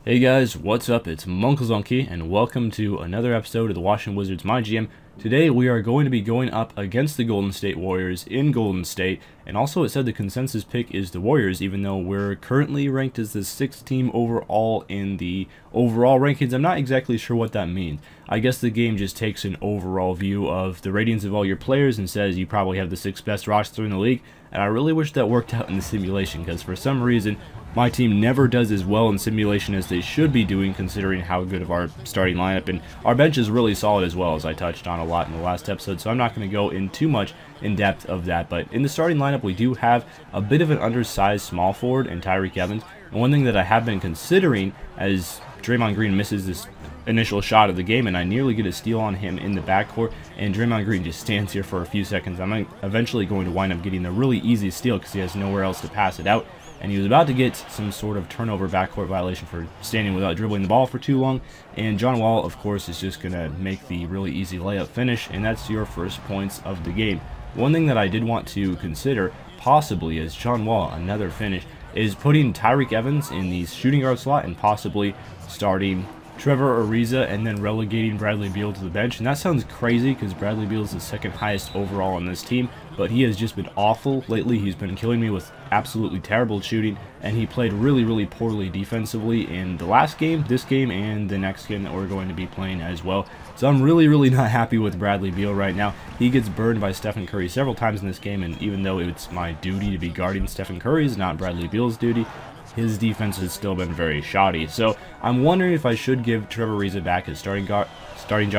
Hey guys, what's up? It's Monkelzonky, and welcome to another episode of the Washington Wizards MyGm. Today we are going to be going up against the Golden State Warriors in Golden State, and also it said the consensus pick is the Warriors, even though we're currently ranked as the 6th team overall in the overall rankings. I'm not exactly sure what that means. I guess the game just takes an overall view of the ratings of all your players and says you probably have the 6th best roster in the league, and I really wish that worked out in the simulation, because for some reason my team never does as well in simulation as they should be doing, considering how good of our starting lineup, and our bench is really solid as well, as I touched on a lot in the last episode, so I'm not going to go in too much in depth of that. But in the starting lineup, we do have a bit of an undersized small forward in Tyreke Evans, and one thing that I have been considering, as Draymond Green misses this initial shot of the game and I nearly get a steal on him in the backcourt, and Draymond Green just stands here for a few seconds, I'm eventually going to wind up getting a really easy steal because he has nowhere else to pass it out. And he was about to get some sort of turnover backcourt violation for standing without dribbling the ball for too long. And John Wall, of course, is just going to make the really easy layup finish, and that's your first points of the game. One thing that I did want to consider, possibly, as John Wall, another finish, is putting Tyreke Evans in the shooting guard slot and possibly starting Trevor Ariza and then relegating Bradley Beal to the bench. And that sounds crazy because Bradley Beal is the 2nd highest overall on this team, but he has just been awful lately. He's been killing me with absolutely terrible shooting, and he played really poorly defensively in the last game, this game, and the next game that we're going to be playing as well. So I'm really not happy with Bradley Beal right now. He gets burned by Stephen Curry several times in this game, and even though it's my duty to be guarding Stephen Curry's, not Bradley Beal's duty, his defense has still been very shoddy. So I'm wondering if I should give Trevor Ariza back his starting job,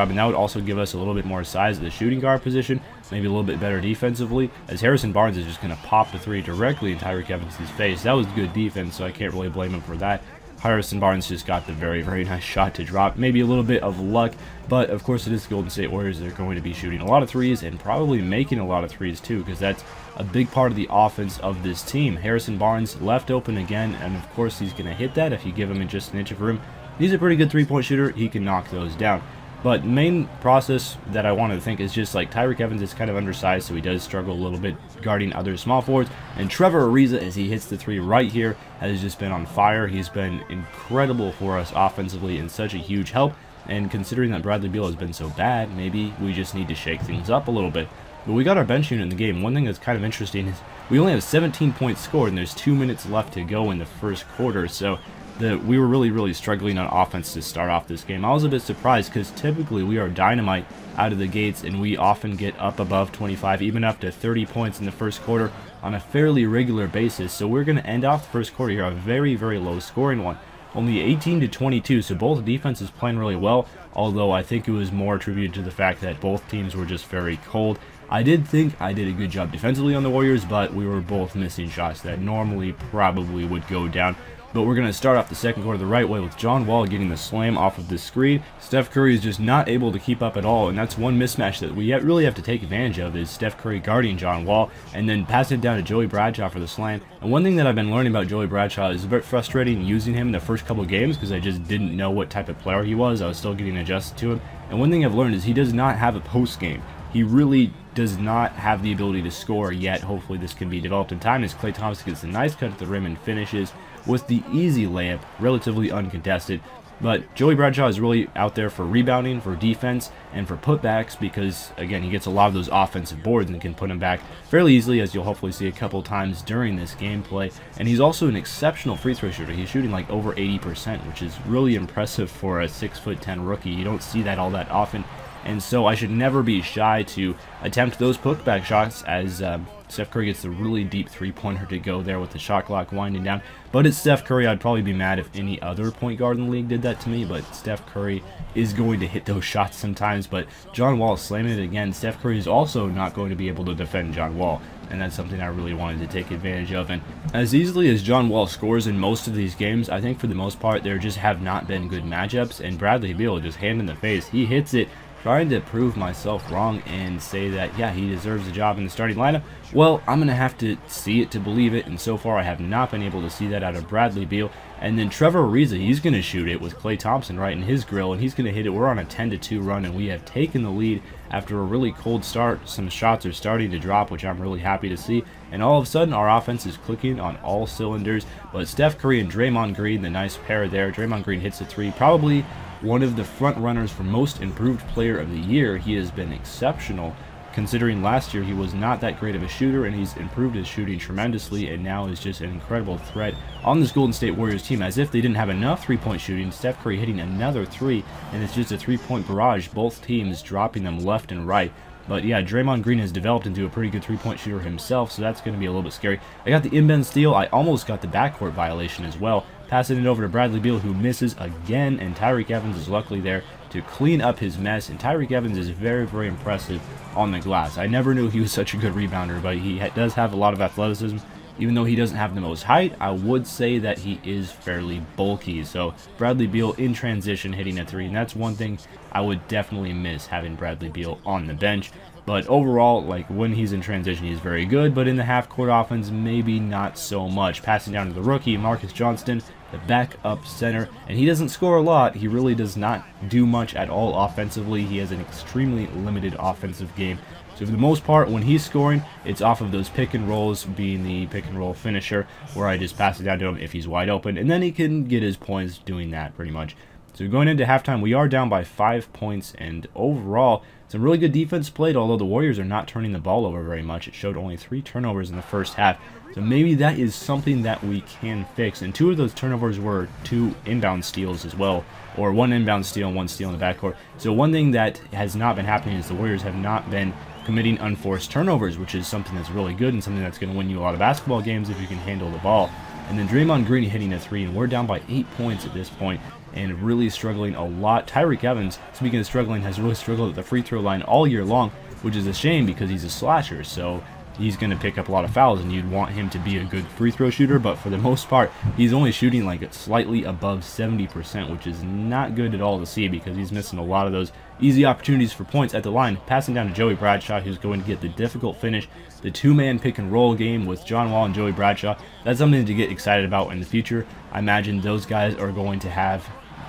and that would also give us a little bit more size at the shooting guard position, maybe a little bit better defensively, as Harrison Barnes is just going to pop the 3 directly in Tyreke Evans' face. That was good defense, so I can't really blame him for that. Harrison Barnes just got the very nice shot to drop. Maybe a little bit of luck, but of course it is the Golden State Warriors. They're going to be shooting a lot of threes and probably making a lot of threes too, because that's a big part of the offense of this team. Harrison Barnes left open again, and of course he's going to hit that if you give him just an inch of room. He's a pretty good three-point shooter. He can knock those down. But the main process that I wanted to think is just like Tyreke Evans is kind of undersized, so he does struggle a little bit guarding other small forwards. And Trevor Ariza, as he hits the 3 right here, has just been on fire. He's been incredible for us offensively and such a huge help. And considering that Bradley Beal has been so bad, maybe we just need to shake things up a little bit. But we got our bench unit in the game. One thing that's kind of interesting is we only have 17 points scored, and there's 2 minutes left to go in the first quarter. So we were really struggling on offense to start off this game. I was a bit surprised because typically we are dynamite out of the gates, and we often get up above 25, even up to 30 points in the first quarter on a fairly regular basis. So we're going to end off the first quarter here, a very low scoring one. Only 18-22, so both defenses playing really well, although I think it was more attributed to the fact that both teams were just very cold. I did think I did a good job defensively on the Warriors, but we were both missing shots that normally probably would go down. But we're going to start off the second quarter the right way with John Wall getting the slam off of the screen. Steph Curry is just not able to keep up at all, and that's one mismatch that we really have to take advantage of, is Steph Curry guarding John Wall and then passing it down to Joey Bradshaw for the slam. And one thing that I've been learning about Joey Bradshaw is a bit frustrating using him in the first couple of games because I just didn't know what type of player he was. I was still getting adjusted to him. And one thing I've learned is he does not have a post game. He really does not have the ability to score yet. Hopefully this can be developed in time as Klay Thompson gets a nice cut at the rim and finishes with the easy layup, relatively uncontested. But Joey Bradshaw is really out there for rebounding, for defense, and for putbacks because, again, he gets a lot of those offensive boards and can put them back fairly easily, as you'll hopefully see a couple times during this gameplay. And he's also an exceptional free throw shooter. He's shooting like over 80%, which is really impressive for a 6'10" rookie. You don't see that all that often. And so I should never be shy to attempt those putback shots, as Steph Curry gets the really deep three-pointer to go there with the shot clock winding down. But it's Steph Curry. I'd probably be mad if any other point guard in the league did that to me, but Steph Curry is going to hit those shots sometimes. But John Wall slamming it again. Steph Curry is also not going to be able to defend John Wall, and that's something I really wanted to take advantage of. And as easily as John Wall scores in most of these games, I think for the most part there just have not been good matchups, and Bradley Beal, just hand in the face, he hits it, trying to prove myself wrong and say that, yeah, he deserves a job in the starting lineup. Well, I'm going to have to see it to believe it, and so far I have not been able to see that out of Bradley Beal. And then Trevor Ariza, he's going to shoot it with Klay Thompson right in his grill, and he's going to hit it. We're on a 10-2 run, and we have taken the lead after a really cold start. Some shots are starting to drop, which I'm really happy to see. And all of a sudden, our offense is clicking on all cylinders. But Steph Curry and Draymond Green, the nice pair there. Draymond Green hits a three, probably one of the front runners for most improved player of the year. He has been exceptional, considering last year he was not that great of a shooter, and he's improved his shooting tremendously, and now is just an incredible threat on this Golden State Warriors team. As if they didn't have enough three-point shooting, Steph Curry hitting another three, and it's just a three-point barrage, both teams dropping them left and right. But yeah, Draymond Green has developed into a pretty good three-point shooter himself, so that's going to be a little bit scary. I got the inbound steal. I almost got the backcourt violation as well. Passing it over to Bradley Beal, who misses again, and Tyreke Evans is luckily there to clean up his mess. And Tyreke Evans is very, very impressive on the glass. I never knew he was such a good rebounder, but he does have a lot of athleticism. Even though he doesn't have the most height, I would say that he is fairly bulky. So Bradley Beal in transition hitting a three, and that's one thing I would definitely miss, having Bradley Beal on the bench. But overall, like, when he's in transition, he's very good, but in the half-court offense, maybe not so much. Passing down to the rookie, Marcus Johnston, the backup center, and he doesn't score a lot. He really does not do much at all offensively. He has an extremely limited offensive game. So for the most part, when he's scoring, it's off of those pick and rolls, being the pick and roll finisher, where I just pass it down to him if he's wide open, and then he can get his points doing that pretty much. So going into halftime, we are down by 5 points, and overall, some really good defense played, although the Warriors are not turning the ball over very much. It showed only 3 turnovers in the first half, so maybe that is something that we can fix. And 2 of those turnovers were 2 inbound steals as well, or 1 inbound steal and 1 steal in the backcourt. So one thing that has not been happening is the Warriors have not been committing unforced turnovers, which is something that's really good and something that's going to win you a lot of basketball games if you can handle the ball. And then Draymond Green hitting a 3, and we're down by 8 points at this point, and really struggling a lot. Tyreke Evans, speaking of struggling, has really struggled at the free throw line all year long, which is a shame because he's a slasher, so he's going to pick up a lot of fouls, and you'd want him to be a good free throw shooter, but for the most part, he's only shooting like slightly above 70%, which is not good at all to see because he's missing a lot of those easy opportunities for points at the line. Passing down to Joey Bradshaw, who's going to get the difficult finish, the 2-man pick and roll game with John Wall and Joey Bradshaw. That's something to get excited about in the future. I imagine those guys are going to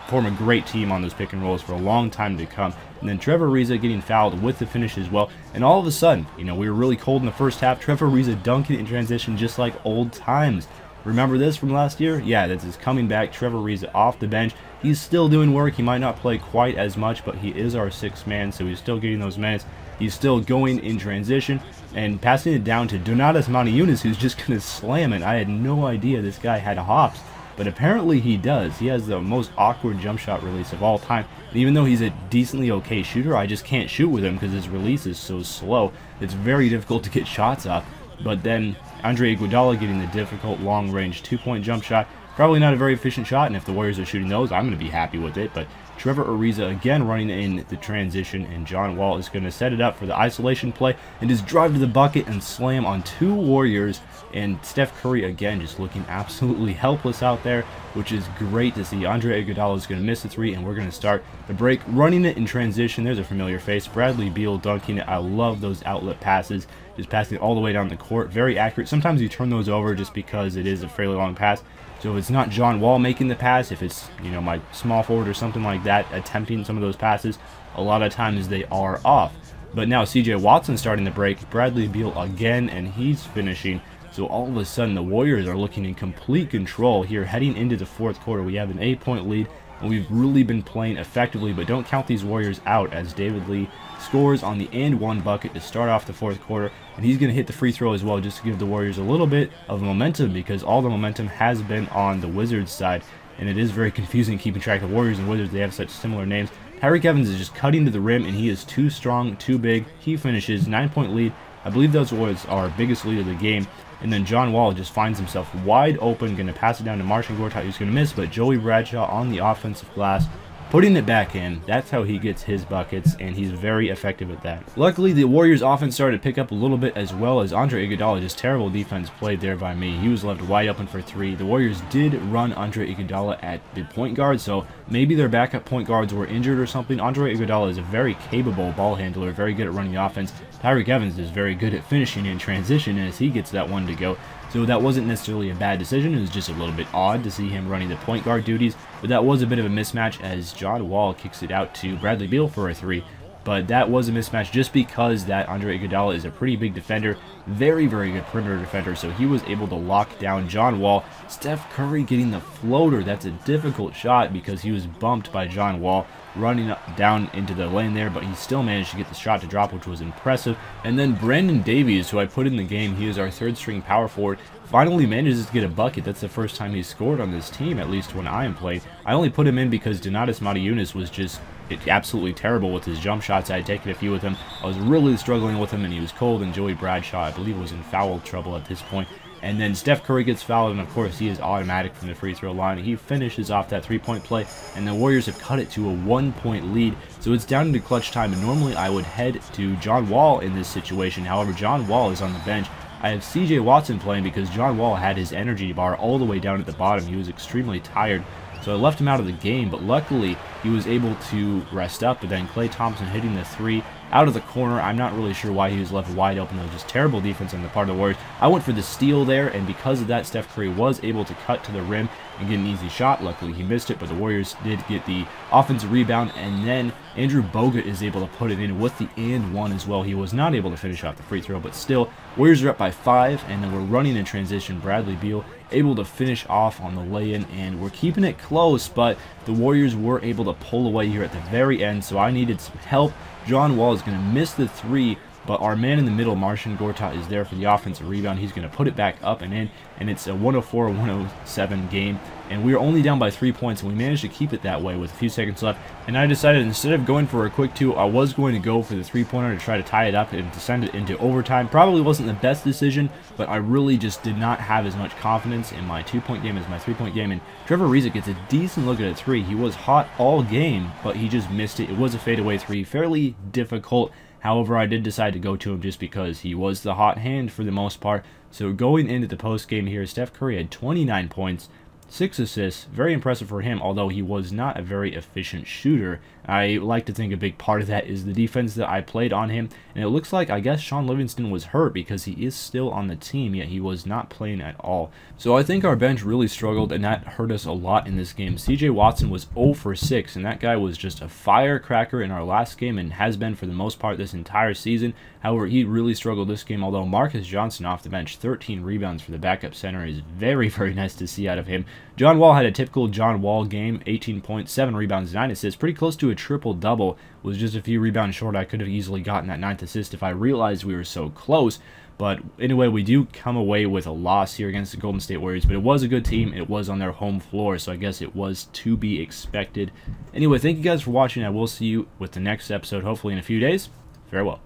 form a great team on those pick and rolls for a long time to come. And then Trevor Ariza getting fouled with the finish as well. And all of a sudden, you know, we were really cold in the first half. Trevor Ariza dunking in transition just like old times. Remember this from last year? Yeah, this is coming back. Trevor Ariza off the bench. He's still doing work. He might not play quite as much, but he is our 6th man, so he's still getting those minutes. He's still going in transition and passing it down to Donatas Motiejunas, who's just going to slam it. I had no idea this guy had hops, but apparently he does. He has the most awkward jump shot release of all time. And even though he's a decently okay shooter, I just can't shoot with him because his release is so slow. It's very difficult to get shots up. But then Andre Iguodala getting the difficult long-range 2-point jump shot. Probably not a very efficient shot, and if the Warriors are shooting those, I'm going to be happy with it. But Trevor Ariza again running in the transition, and John Wall is going to set it up for the isolation play and just drive to the bucket and slam on 2 Warriors. And Steph Curry again just looking absolutely helpless out there, which is great to see. Andre Iguodala is going to miss the 3, and we're going to start the break running it in transition. There's a familiar face. Bradley Beal dunking it. I love those outlet passes, just passing it all the way down the court. Very accurate. Sometimes you turn those over just because it is a fairly long pass. So if it's not John Wall making the pass, if it's, you know, my small forward or something like that attempting some of those passes, a lot of times they are off. But now CJ Watson starting the break, Bradley Beal again, and he's finishing. So all of a sudden the Warriors are looking in complete control here heading into the 4th quarter. We have an 8-point lead, and we've really been playing effectively, but don't count these Warriors out as David Lee scores on the and 1 bucket to start off the 4th quarter, and he's going to hit the free throw as well just to give the Warriors a little bit of momentum because all the momentum has been on the Wizards side, and it is very confusing keeping track of Warriors and Wizards. They have such similar names. Tyreke Evans is just cutting to the rim, and he is too strong, too big. He finishes 9-point lead. I believe that was our biggest lead of the game. And then John Wall just finds himself wide open, going to pass it down to Marcin Gortat, who's going to miss, but Joey Bradshaw on the offensive glass, putting it back in. That's how he gets his buckets, and he's very effective at that. Luckily, the Warriors' offense started to pick up a little bit as well as Andre Iguodala. Just terrible defense played there by me. He was left wide open for 3. The Warriors did run Andre Iguodala at the point guard, so maybe their backup point guards were injured or something. Andre Iguodala is a very capable ball handler, very good at running the offense. Tyreke Evans is very good at finishing in transition, and as he gets that one to go, So that wasn't necessarily a bad decision. It was just a little bit odd to see him running the point guard duties, but that was a bit of a mismatch as John Wall kicks it out to Bradley Beal for a 3. But that was a mismatch just because that Andre Iguodala is a pretty big defender, very, very good perimeter defender, so he was able to lock down John Wall. Steph Curry getting the floater. That's a difficult shot because he was bumped by John Wall running down into the lane there, but he still managed to get the shot to drop, which was impressive. And then Brandon Davies, who I put in the game, he is our third-string power forward, finally manages to get a bucket. That's the first time he's scored on this team, at least when I am playing. I only put him in because Donatas Motiejunas was just absolutely terrible with his jump shots. I had taken a few with him. I was really struggling with him, and he was cold, and Joey Bradshaw, I believe, was in foul trouble at this point. And then Steph Curry gets fouled, and of course he is automatic from the free throw line. He finishes off that 3-point play, and the Warriors have cut it to a 1-point lead. So it's down into clutch time, and normally I would head to John Wall in this situation. However, John Wall is on the bench. I have CJ Watson playing because John Wall had his energy bar all the way down at the bottom. He was extremely tired, so I left him out of the game, but luckily he was able to rest up. But then Klay Thompson hitting the 3 out of the corner. I'm not really sure why he was left wide open. It was just terrible defense on the part of the Warriors. I went for the steal there, and because of that, Steph Curry was able to cut to the rim and get an easy shot. Luckily, he missed it, but the Warriors did get the offensive rebound, and then Andrew Bogut is able to put it in with the and 1 as well. He was not able to finish off the free throw, but still, Warriors are up by 5, and then we're running in transition. Bradley Beal able to finish off on the lay-in, and we're keeping it close, but the Warriors were able to pull away here at the very end, so I needed some help. John Wall is going to miss the 3, but our man in the middle, Marcin Gortat, is there for the offensive rebound. He's going to put it back up and in, and it's a 104-107 game, and we are only down by 3 points, and we managed to keep it that way with a few seconds left. And I decided instead of going for a quick 2, I was going to go for the 3-pointer to try to tie it up and to send it into overtime. Probably wasn't the best decision, but I really just did not have as much confidence in my 2-point game as my 3-point game. And Trevor Ariza gets a decent look at a 3. He was hot all game, but he just missed it. It was a fadeaway 3, fairly difficult. However, I did decide to go to him just because he was the hot hand for the most part. So going into the post game here, Steph Curry had 29 points, 6 assists, very impressive for him, although he was not a very efficient shooter. I like to think a big part of that is the defense that I played on him, and it looks like, I guess, Sean Livingston was hurt because he is still on the team, yet he was not playing at all. So I think our bench really struggled, and that hurt us a lot in this game. CJ Watson was 0 for 6, and that guy was just a firecracker in our last game and has been for the most part this entire season. However, he really struggled this game, although Marcus Johnson off the bench, 13 rebounds for the backup center is very, very nice to see out of him. John Wall had a typical John Wall game, 18 points, 7 rebounds, 9 assists, pretty close to a triple-double. Was just a few rebounds short. I could have easily gotten that 9th assist if I realized we were so close. But anyway, we do come away with a loss here against the Golden State Warriors, but it was a good team. It was on their home floor, so I guess it was to be expected. Anyway, thank you guys for watching. I will see you with the next episode, hopefully in a few days. Farewell.